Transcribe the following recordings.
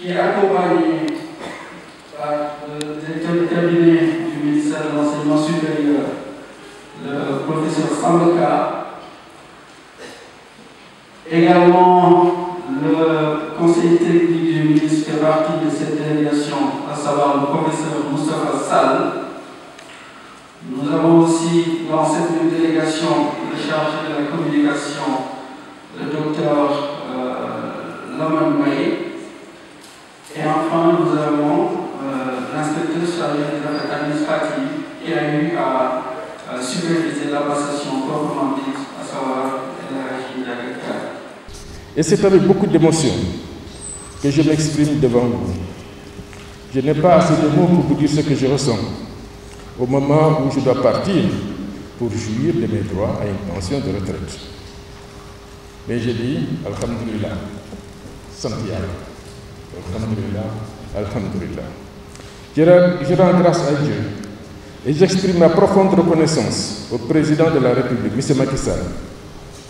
qui est accompagné par le directeur de cabinet du ministère de l'Enseignement supérieur, le professeur Sambaka, également le conseiller technique du ministre fait partie de cette délégation, à savoir le professeur Moustapha Sall. Nous avons aussi dans cette même délégation le chargé de la communication, le docteur Laman May. Et enfin, nous avons l'inspecteur chargé des affaires administratives qui a eu à superviser la passation proprement dite, à savoir la régie d'Agriculture. Et c'est avec beaucoup d'émotion que je m'exprime devant vous. Je n'ai pas assez de mots pour vous dire ce que je ressens au moment où je dois partir pour jouir de mes droits à une pension de retraite. Mais je dis, Alhamdulillah, Santiago. Alhamdulillah, Alhamdulillah. Je rends grâce à Dieu et j'exprime ma profonde reconnaissance au président de la République, M. Macky Sall,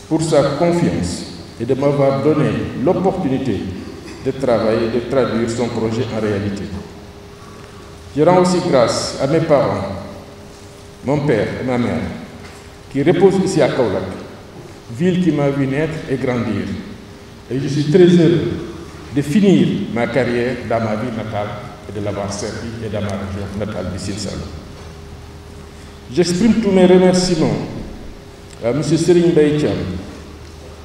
pour sa confiance et de m'avoir donné l'opportunité de travailler et de traduire son projet en réalité. Je rends aussi grâce à mes parents, mon père et ma mère, qui reposent ici à Kaolack, ville qui m'a vu naître et grandir. Et je suis très heureux de finir ma carrière dans ma ville natale et de l'avoir servi et dans ma région natale du Sine Saloum. J'exprime tous mes remerciements à M. Serigne Mbaye Thiam,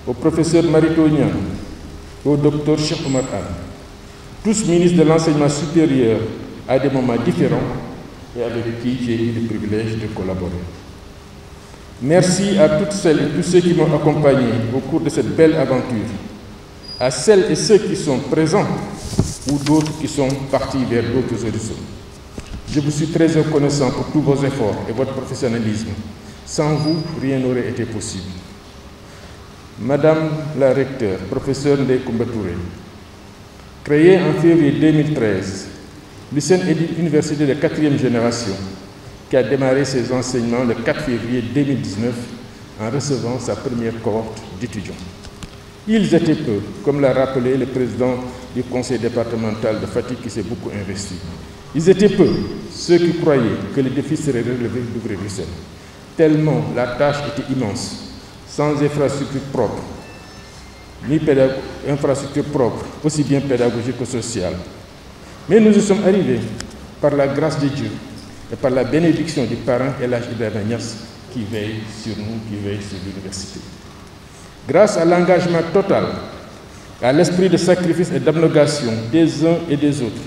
au professeur Marito Niang, au docteur Cheikh Oumar Anne, tous ministres de l'enseignement supérieur à des moments différents et avec qui j'ai eu le privilège de collaborer. Merci à toutes celles et tous ceux qui m'ont accompagné au cours de cette belle aventure, à celles et ceux qui sont présents ou d'autres qui sont partis vers d'autres horizons. Je vous suis très reconnaissant pour tous vos efforts et votre professionnalisme. Sans vous, rien n'aurait été possible. Madame la recteure, professeure Ndeye Koumba Touré, créée en février 2013, l'USSEN est une université de 4e génération qui a démarré ses enseignements le 4 février 2019 en recevant sa première cohorte d'étudiants. Ils étaient peu, comme l'a rappelé le président du conseil départemental de Fatick qui s'est beaucoup investi. Ils étaient peu ceux qui croyaient que le défi serait relevé d'ouvrir l'USSEN, tellement la tâche était immense, sans infrastructure propre, ni infrastructure propre, aussi bien pédagogique que sociale. Mais nous y sommes arrivés par la grâce de Dieu et par la bénédiction du parrain El Hadj Ibrahima Niass qui veille sur nous, qui veille sur l'université. Grâce à l'engagement total, à l'esprit de sacrifice et d'abnégation des uns et des autres,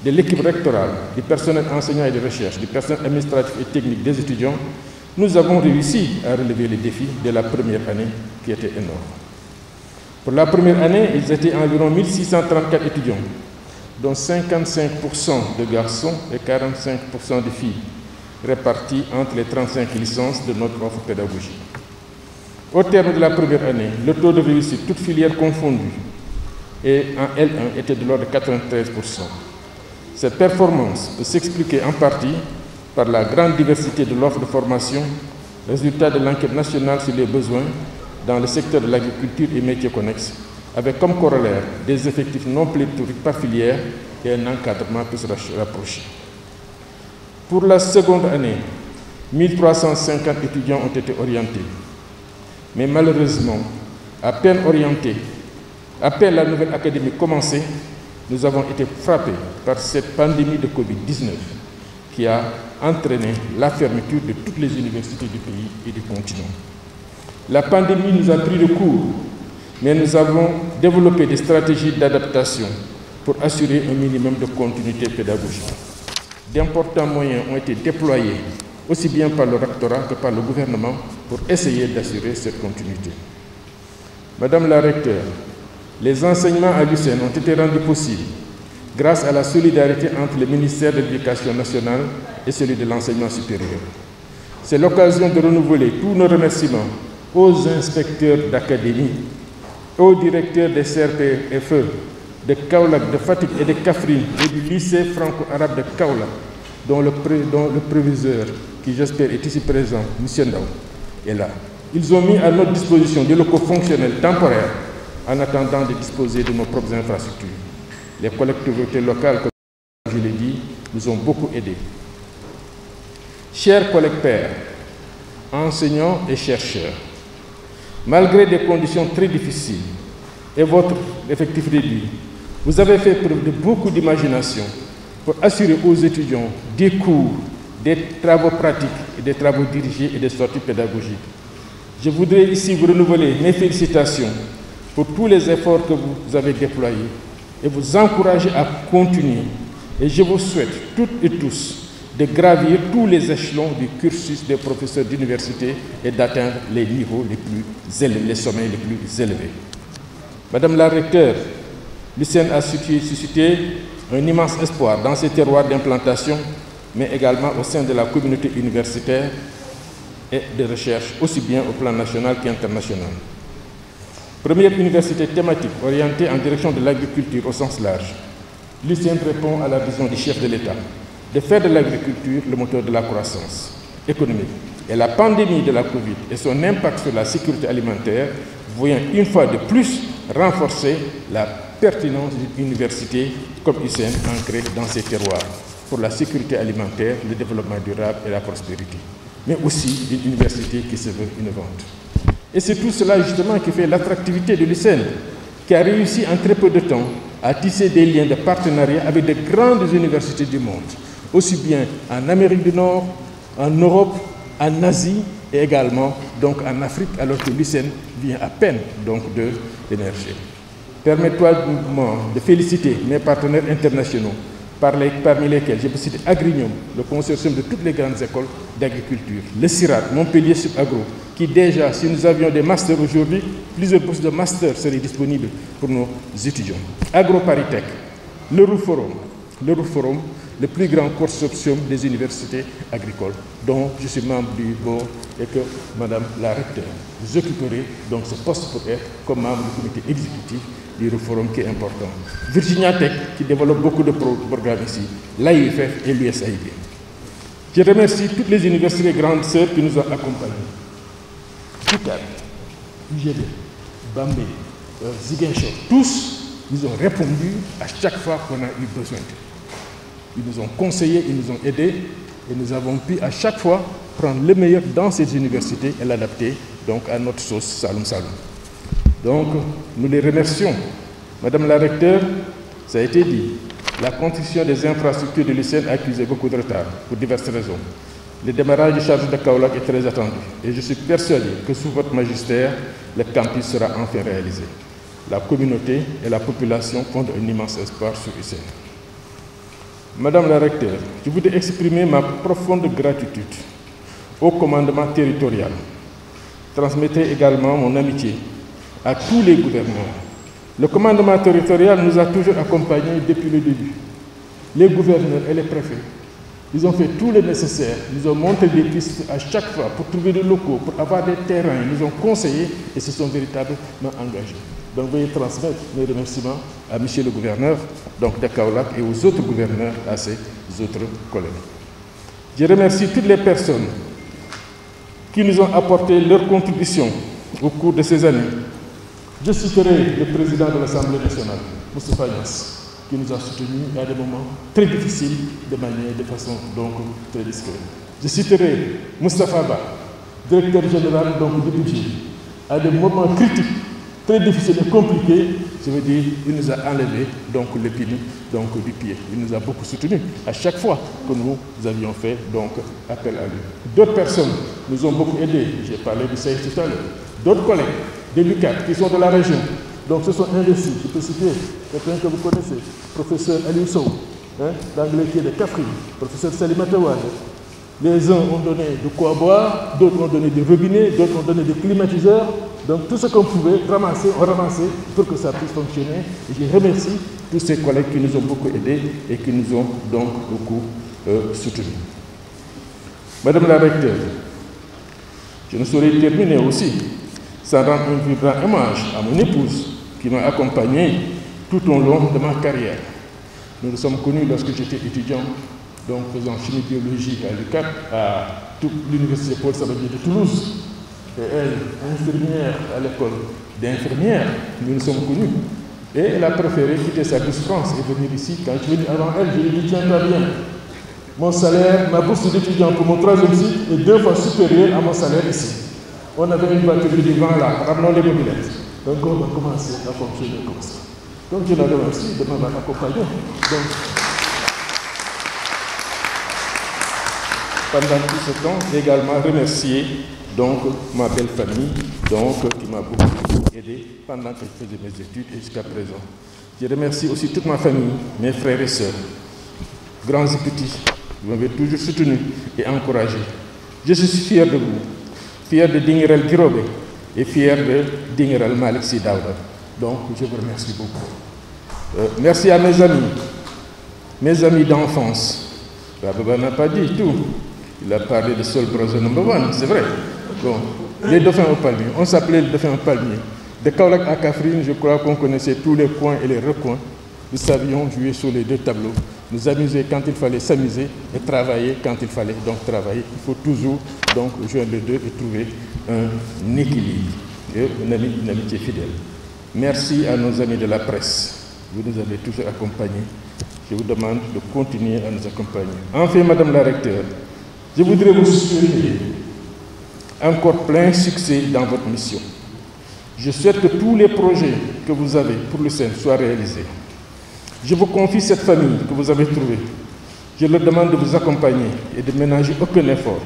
de l'équipe rectorale, du personnel enseignant et de recherche, du personnel administratif et technique des étudiants, nous avons réussi à relever les défis de la première année qui étaient énormes. Pour la première année, ils étaient environ 1634 étudiants, dont 55% de garçons et 45% de filles, répartis entre les 35 licences de notre offre pédagogique. Au terme de la première année, le taux de réussite, toutes filières confondues, et en L1 était de l'ordre de 93%. Cette performance peut s'expliquer en partie par la grande diversité de l'offre de formation, résultat de l'enquête nationale sur les besoins dans le secteur de l'agriculture et métiers connexes, avec comme corollaire des effectifs non pléthoriques par filière et un encadrement plus rapproché. Pour la seconde année, 1350 étudiants ont été orientés. Mais malheureusement, à peine orientés, à peine la nouvelle académie commencée, nous avons été frappés par cette pandémie de Covid-19 qui a entraîné la fermeture de toutes les universités du pays et du continent. La pandémie nous a pris de court, mais nous avons développé des stratégies d'adaptation pour assurer un minimum de continuité pédagogique. D'importants moyens ont été déployés, aussi bien par le rectorat que par le gouvernement, pour essayer d'assurer cette continuité. Madame la recteure, les enseignements à l'USSEN ont été rendus possibles grâce à la solidarité entre le ministère de l'Éducation nationale et celui de l'enseignement supérieur. C'est l'occasion de renouveler tous nos remerciements aux inspecteurs d'académie, aux directeurs des CRPFE de Kaolack, de Fatick et de Kaffrine et du lycée franco-arabe de Kaolack, dont le proviseur, qui j'espère est ici présent, M. Ndao, est là. Ils ont mis à notre disposition des locaux fonctionnels temporaires en attendant de disposer de nos propres infrastructures. Les collectivités locales, comme je l'ai dit, nous ont beaucoup aidés. Chers collègues pairs, enseignants et chercheurs, malgré des conditions très difficiles et votre effectif réduit, vous avez fait preuve de beaucoup d'imagination pour assurer aux étudiants des cours, des travaux pratiques et des travaux dirigés et des sorties pédagogiques. Je voudrais ici vous renouveler mes félicitations pour tous les efforts que vous avez déployés et vous encourager à continuer. Et je vous souhaite toutes et tous de gravir tous les échelons du cursus des professeurs d'université et d'atteindre les niveaux les plus élevés, les sommets les plus élevés. Madame la recteure, l'USSEN a suscité un immense espoir dans ces terroirs d'implantation, mais également au sein de la communauté universitaire et de recherche, aussi bien au plan national qu'international. Première université thématique orientée en direction de l'agriculture au sens large, l'USSEN répond à la vision du chef de l'État de faire de l'agriculture le moteur de la croissance économique. Et la pandémie de la Covid et son impact sur la sécurité alimentaire voyant une fois de plus renforcer la pertinence d'une université comme l'USSEN ancrée dans ses terroirs pour la sécurité alimentaire, le développement durable et la prospérité, mais aussi d'une université qui se veut innovante. Et c'est tout cela justement qui fait l'attractivité de l'USSEN, qui a réussi en très peu de temps à tisser des liens de partenariat avec de grandes universités du monde, aussi bien en Amérique du Nord, en Europe, en Asie et également donc en Afrique, alors que l'USSEN vient à peine donc d'émerger. Permettez-moi de féliciter mes partenaires internationaux, parmi lesquels je peux citer Agrignum, le consortium de toutes les grandes écoles d'agriculture, le CIRAD, Montpellier Subagro, qui déjà, si nous avions des masters aujourd'hui, plusieurs postes de master seraient disponibles pour nos étudiants. AgroParisTech, l'Euroforum, le plus grand consortium des universités agricoles, dont je suis membre du board et que Madame la recteure, vous occuperez donc ce poste pour être comme membre du comité exécutif du Euroforum qui est important. Virginia Tech, qui développe beaucoup de programmes ici, l'AIFF et l'USAID. Je remercie toutes les universités grandes sœurs qui nous ont accompagnés. Toukat, UGB, Bambé, Ziguinchor, tous nous ont répondu à chaque fois qu'on a eu besoin d'eux. Ils nous ont conseillés, ils nous ont aidés et nous avons pu à chaque fois prendre le meilleur dans ces universités et l'adapter donc à notre sauce Saloum Saloum. Donc nous les remercions. Madame la recteure, ça a été dit, la construction des infrastructures de l'USSEN a accusé beaucoup de retard pour diverses raisons. Le démarrage du charge de Kaolack est très attendu et je suis persuadé que sous votre magistère, le campus sera enfin réalisé. La communauté et la population fondent un immense espoir sur l'USSEN. Madame la recteure, je voudrais exprimer ma profonde gratitude au commandement territorial. Transmettez également mon amitié à tous les gouverneurs. Le commandement territorial nous a toujours accompagnés depuis le début. Les gouverneurs et les préfets, ils ont fait tout le nécessaire, ils ont monté des pistes à chaque fois pour trouver des locaux, pour avoir des terrains, ils nous ont conseillé et se sont véritablement engagés. Donc veuillez transmettre mes remerciements à monsieur le gouverneur donc de Kaolack et aux autres gouverneurs, à ses autres collègues. Je remercie toutes les personnes qui nous ont apporté leur contribution au cours de ces années. Je citerai le président de l'Assemblée nationale, Moustapha Niasse, qui nous a soutenus à des moments très difficiles, de façon donc très discrète. Je citerai Moustapha Ba, directeur général donc, du budget, à des moments critiques, très difficiles et compliqués. Je veux dire, il nous a enlevé donc l'épine du pied. Il nous a beaucoup soutenus à chaque fois que nous avions fait donc appel à lui. D'autres personnes nous ont beaucoup aidés. J'ai parlé du CEI tout à l'heure. D'autres collègues des LUCAT qui sont de la région, donc se sont investis. Je peux citer quelqu'un que vous connaissez, professeur Aliou Sow, d'anglais qui est de Kaffrine, professeur Salimata Wade. Les uns ont donné de quoi boire, d'autres ont donné des robinets, d'autres ont donné des climatiseurs. Donc tout ce qu'on pouvait ramasser, on ramassait pour que ça puisse fonctionner. Et je remercie tous ces collègues qui nous ont beaucoup aidés et qui nous ont donc beaucoup soutenus. Madame la recteure, je ne saurais terminer aussi sans rendre un vibrant hommage à mon épouse qui m'a accompagné tout au long de ma carrière. Nous nous sommes connus lorsque j'étais étudiant, donc faisant chimie biologique à l'UCAT, à l'université Paul Sabatier de Toulouse. Et elle, infirmière à l'école d'infirmières, nous nous sommes connus. Et elle a préféré quitter sa douce France et venir ici. Quand je suis venu avant elle, je lui ai dit, tiens-toi bien. Mon salaire, ma bourse d'étudiant pour mon troisième cycle est 2 fois supérieure à mon salaire ici. On avait une batterie de vent là, ramenons les mobilettes. Donc on va commencer à fonctionner comme ça. Donc je la remercie de m'avoir accompagné. Donc, pendant tout ce temps, j'ai également remercié donc ma belle famille, donc, qui m'a beaucoup aidé pendant que je faisais mes études et jusqu'à présent. Je remercie aussi toute ma famille, mes frères et sœurs, grands et petits, vous m'avez toujours soutenu et encouragé. Je suis fier de vous, fier de Dinguerel Guirobé et fier de Dinguerel Malik Sy Daouda. Donc je vous remercie beaucoup. Merci à mes amis d'enfance. Baba n'a pas dit tout. Il a parlé de Sol Brother Number One, c'est vrai. Bon, les dauphins au palmier, on s'appelait les dauphins au palmier. De Kaolack à Kaffrine, je crois qu'on connaissait tous les coins et les recoins. Nous savions jouer sur les deux tableaux, nous amuser quand il fallait s'amuser et travailler quand il fallait donc travailler. Il faut toujours donc joindre les deux et trouver un équilibre et une amitié fidèle. Merci à nos amis de la presse. Vous nous avez toujours accompagnés. Je vous demande de continuer à nous accompagner. Enfin, Madame la recteure, je voudrais vous souhaiter encore plein succès dans votre mission. Je souhaite que tous les projets que vous avez pour le CEN soient réalisés. Je vous confie cette famille que vous avez trouvée. Je leur demande de vous accompagner et de ménager aucun effort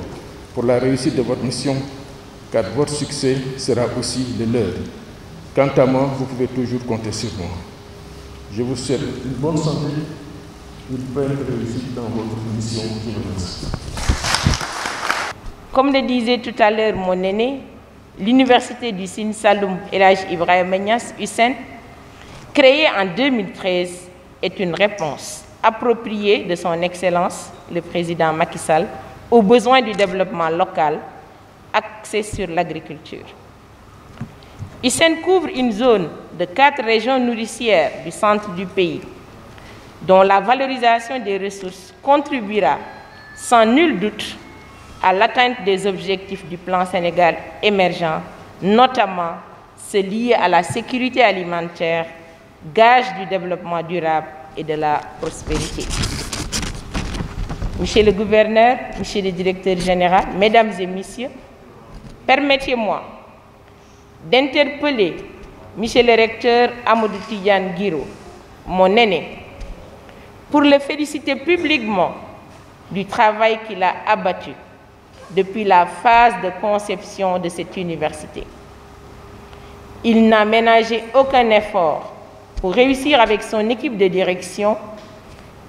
pour la réussite de votre mission, car votre succès sera aussi le leur. Quant à moi, vous pouvez toujours compter sur moi. Je vous souhaite une bonne santé, une pleine réussite dans votre mission. Je vous remercie. Comme le disait tout à l'heure mon aîné, l'Université du Sine Saloum El Hadj Ibrahima Niass, USSEN, créée en 2013, est une réponse appropriée de son Excellence, le président Macky Sall, aux besoins du développement local axé sur l'agriculture. USSEN couvre une zone de 4 régions nourricières du centre du pays, dont la valorisation des ressources contribuera sans nul doute à l'atteinte des objectifs du plan Sénégal émergent, notamment ceux liés à la sécurité alimentaire, gage du développement durable et de la prospérité. Monsieur le gouverneur, monsieur le directeur général, mesdames et messieurs, permettez-moi d'interpeller monsieur le recteur Amadou Tidiane Guiro, mon aîné, pour le féliciter publiquement du travail qu'il a abattu depuis la phase de conception de cette université. Il n'a ménagé aucun effort pour réussir avec son équipe de direction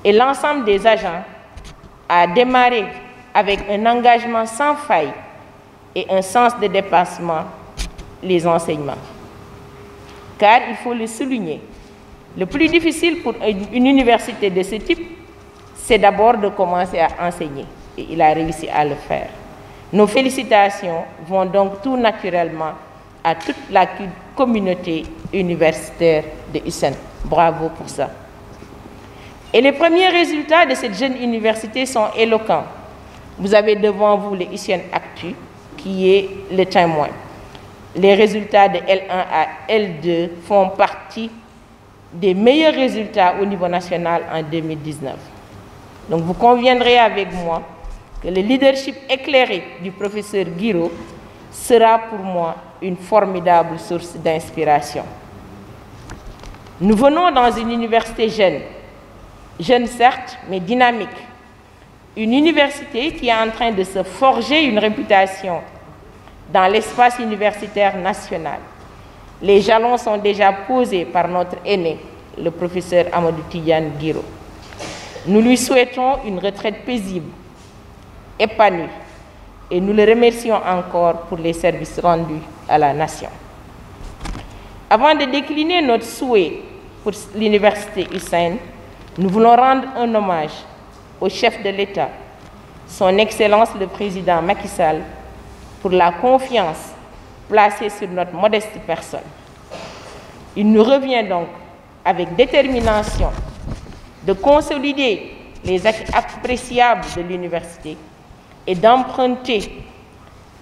et l'ensemble des agents à démarrer avec un engagement sans faille et un sens de dépassement les enseignements. Car il faut le souligner, le plus difficile pour une université de ce type, c'est d'abord de commencer à enseigner. Et il a réussi à le faire. Nos félicitations vont donc tout naturellement à toute la communauté universitaire de USSEN. Bravo pour ça. Et les premiers résultats de cette jeune université sont éloquents. Vous avez devant vous le USSEN Actu, qui est le témoin. Les résultats de L1 à L2 font partie des meilleurs résultats au niveau national en 2019. Donc vous conviendrez avec moi que le leadership éclairé du professeur Guiraud sera pour moi une formidable source d'inspiration. Nous venons dans une université jeune certes, mais dynamique. Une université qui est en train de se forger une réputation dans l'espace universitaire national. Les jalons sont déjà posés par notre aîné, le professeur Amadou Tidiane Guiraud. Nous lui souhaitons une retraite paisible, épanouie, et nous le remercions encore pour les services rendus à la nation. Avant de décliner notre souhait pour l'université Hussein, nous voulons rendre un hommage au chef de l'État, son Excellence le Président Macky Sall, pour la confiance placée sur notre modeste personne. Il nous revient donc, avec détermination, de consolider les acquis appréciables de l'université et d'emprunter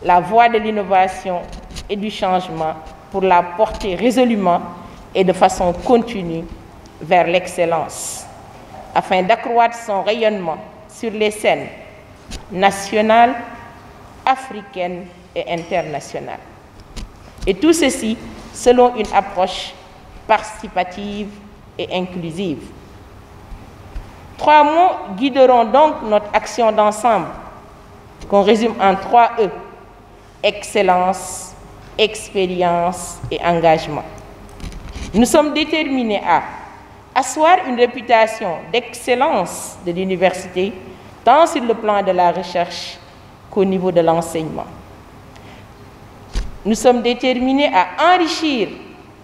la voie de l'innovation et du changement pour la porter résolument et de façon continue vers l'excellence, afin d'accroître son rayonnement sur les scènes nationales, africaines et internationales. Et tout ceci selon une approche participative et inclusive. 3 mots guideront donc notre action d'ensemble, qu'on résume en 3 E: excellence, expérience et engagement. Nous sommes déterminés à asseoir une réputation d'excellence de l'université, tant sur le plan de la recherche qu'au niveau de l'enseignement. Nous sommes déterminés à enrichir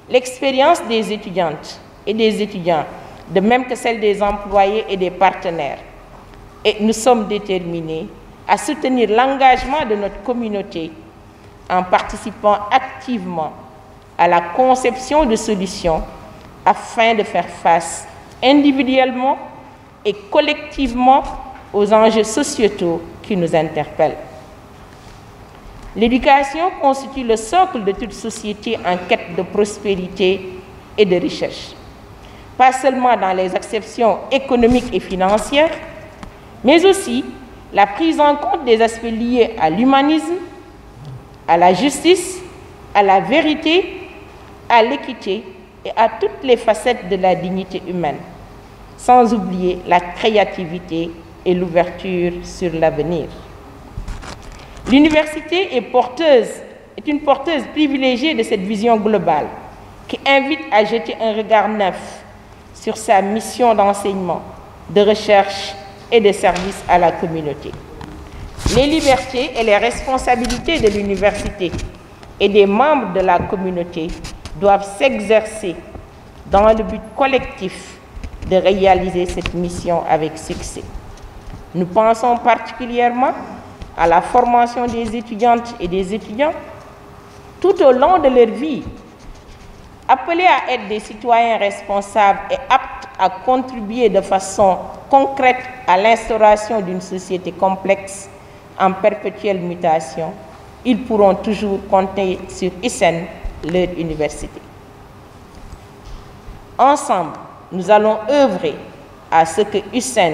l'expérience des étudiantes et des étudiants, de même que celle des employés et des partenaires. Et nous sommes déterminés à soutenir l'engagement de notre communauté en participant activement à la conception de solutions afin de faire face individuellement et collectivement aux enjeux sociétaux qui nous interpellent. L'éducation constitue le socle de toute société en quête de prospérité et de richesse, pas seulement dans les acceptions économiques et financières, mais aussi la prise en compte des aspects liés à l'humanisme, à la justice, à la vérité, à l'équité et à toutes les facettes de la dignité humaine, sans oublier la créativité et l'ouverture sur l'avenir. L'université est une porteuse privilégiée de cette vision globale qui invite à jeter un regard neuf sur sa mission d'enseignement, de recherche et de service à la communauté. Les libertés et les responsabilités de l'université et des membres de la communauté doivent s'exercer dans le but collectif de réaliser cette mission avec succès. Nous pensons particulièrement à la formation des étudiantes et des étudiants tout au long de leur vie, appelés à être des citoyens responsables et aptes à contribuer de façon concrète à l'instauration d'une société complexe en perpétuelle mutation. Ils pourront toujours compter sur Hussein, leur université. Ensemble, nous allons œuvrer à ce que Hussein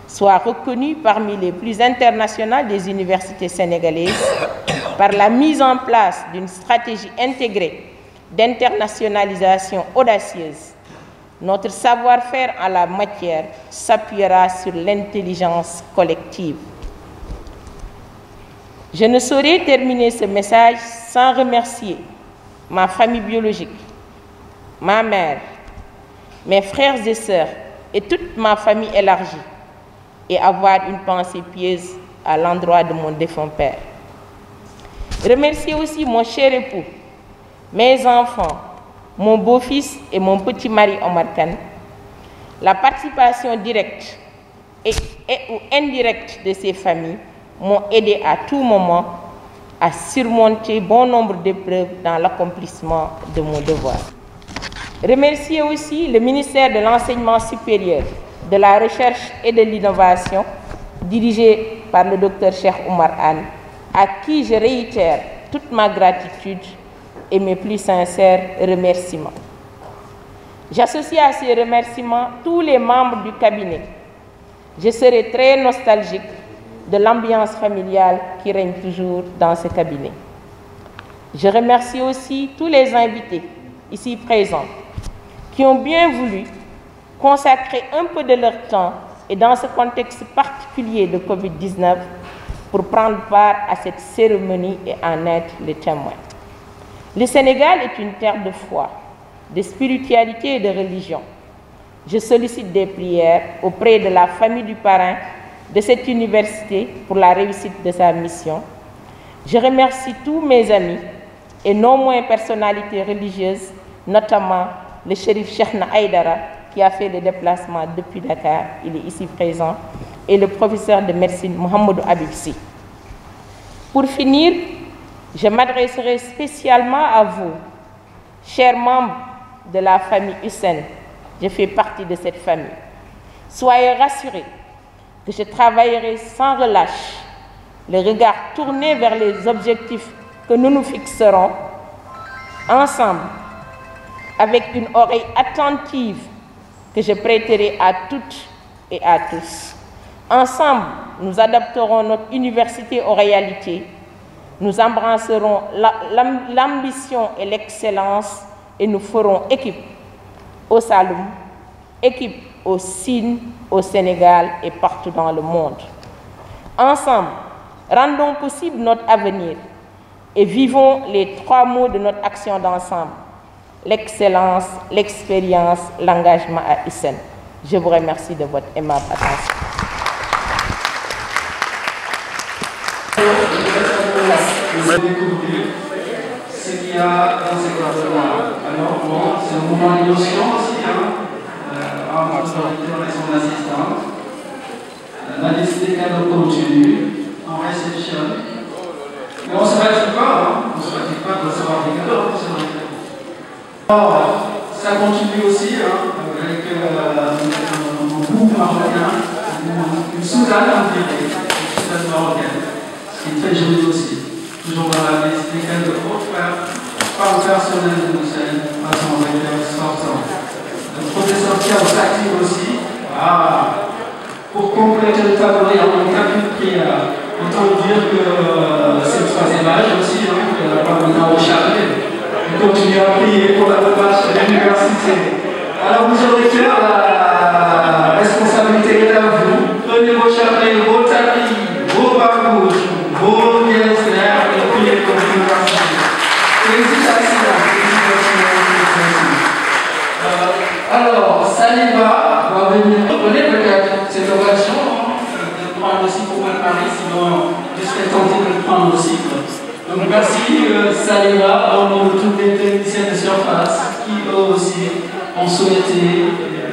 soit reconnu parmi les plus internationales des universités sénégalaises par la mise en place d'une stratégie intégrée d'internationalisation audacieuse. Notre savoir-faire en la matière s'appuiera sur l'intelligence collective. Je ne saurais terminer ce message sans remercier ma famille biologique, ma mère, mes frères et sœurs et toute ma famille élargie, et avoir une pensée pieuse à l'endroit de mon défunt père. Remercier aussi mon cher époux, mes enfants, mon beau-fils et mon petit mari Omar Kane. La participation directe et ou indirecte de ces familles m'ont aidé à tout moment à surmonter bon nombre d'épreuves dans l'accomplissement de mon devoir. Remercier aussi le ministère de l'Enseignement supérieur, de la Recherche et de l'Innovation, dirigé par le Dr Cheikh Oumar Anne, à qui je réitère toute ma gratitude et mes plus sincères remerciements. J'associe à ces remerciements tous les membres du cabinet. Je serai très nostalgique de l'ambiance familiale qui règne toujours dans ce cabinet. Je remercie aussi tous les invités ici présents qui ont bien voulu consacrer un peu de leur temps et dans ce contexte particulier de Covid-19 pour prendre part à cette cérémonie et en être les témoins. Le Sénégal est une terre de foi, de spiritualité et de religion. Je sollicite des prières auprès de la famille du parrain de cette université pour la réussite de sa mission. Je remercie tous mes amis et non moins personnalités religieuses, notamment le shérif Cheikhna Aïdara qui a fait le déplacement depuis Dakar, il est ici présent, et le professeur de médecine Mohamedou Habib Sy. Pour finir, je m'adresserai spécialement à vous, chers membres de la famille Hussein. Je fais partie de cette famille. Soyez rassurés que je travaillerai sans relâche, le regard tourné vers les objectifs que nous nous fixerons ensemble, avec une oreille attentive que je prêterai à toutes et à tous. Ensemble, nous adapterons notre université aux réalités, nous embrasserons l'ambition et l'excellence et nous ferons équipe au Saloum, équipe au Sine, au Sénégal et partout dans le monde. Ensemble, rendons possible notre avenir et vivons les 3 mots de notre action d'ensemble: l'excellence, l'expérience, l'engagement à Hussein. Je vous remercie de votre aimable attention. Vous allez découvrir ce qu'il y a dans ces cadres-là. Alors bon, c'est un moment d'émotion aussi, entre l'autorité et son assistante. La liste des cadres continue, on réceptionne. Mais on ne se fatigue pas, on ne se fatigue pas de recevoir des cadeaux. Alors, ça continue aussi avec un groupe marocain, une soudane, on dirait, une soudane marocaine, ce qui est très joli aussi. Toujours dans la liste des cadeaux offerts par le personnel de Hussein à son recteur sortant. Le professeur Thiaw s'active aussi pour compléter le tableau en cas de prière. Autant dire que c'est le 3e âge aussi, que la parvenant au chapelet. On continue à prier pour la démarche de l'université. Alors vous aurez fait la responsabilité est à vous. Prenez vos chapelets, vos tapis, vos barbouches, vos pièces d'air et priez pour l'université. Félicitations. Alors, Saliba va venir. Prenez peut-être cette occasion de prendre aussi pour votre mari, sinon je serais tenté de le prendre aussi. Donc merci Saliba, au nom de tous les techniciens de surface qui eux aussi ont souhaité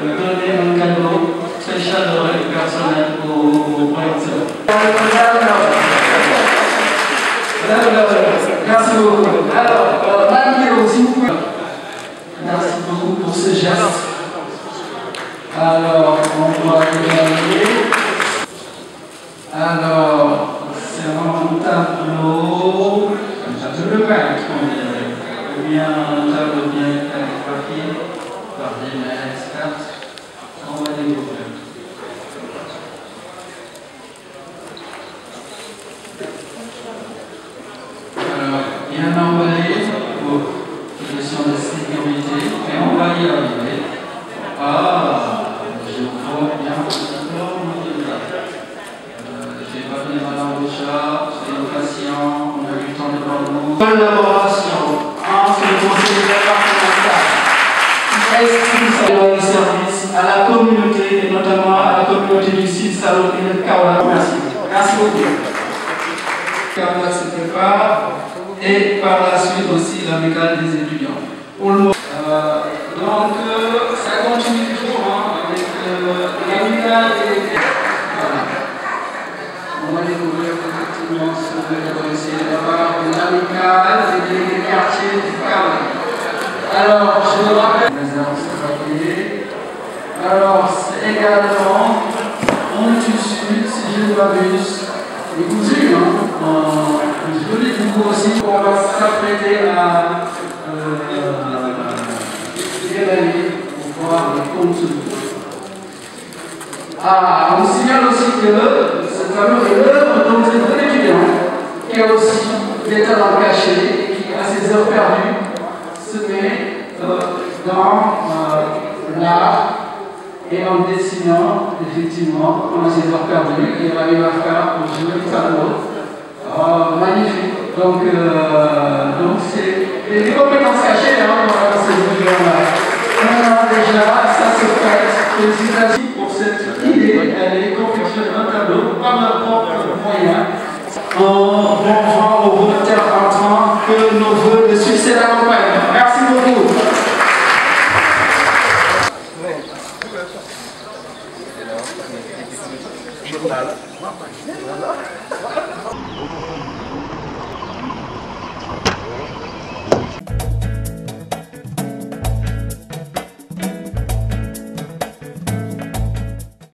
donner un cadeau très chaleureux et personnel aux professeurs. Merci beaucoup. Alors, Madame, s'il vous plaît. Merci beaucoup pour ce geste. Alors, on va regarder. Alors, c'est un tableau de peintre, on dirait. Ou bien un tableau bien calligraphié par des mains expertes. On va découvrir. Alors, bien emballé pour les questions de sécurité, mais on va y arriver. Je vois bien le diplôme. J'ai pas fait Madame Bouchard, c'est une patient, on a eu le temps de parler. Collaboration entre le conseil départemental qui estime le service à la communauté et notamment à la communauté du Sine Saloum et de Kaolack. Merci. Merci beaucoup. Kaolack se prépare et par la suite aussi l'amicale des étudiants. Donc ça continue toujours avec l'amicale des étudiants. On va découvrir effectivement ce que vous avez essayé d'avoir une amicale et des quartiers du Kaolack. Alors, je vous rappelle, alors c'est également un tissu, si je ne m'abuse, cousu, un joli bout aussi qu'on va s'apprêter à détaillé pour voir le contenu. Ah, on signale aussi que ce tableau est l'œuvre d'un jeune étudiant qui a aussi des talents cachés et qui, à ses heures perdues, se met dans l'art et en dessinant, effectivement, pendant ses heures perdues, il arrive à faire un joli tableau. Magnifique. Donc c'est des compétences cachées dans ces vidéos-là. Déjà, ça se fait. Félicitations pour cette idée. Elle est confectionnée un tableau par nos propres moyens. En montrant aux volontaires entrants que nos voeux de succès l'accompagnent. Merci beaucoup.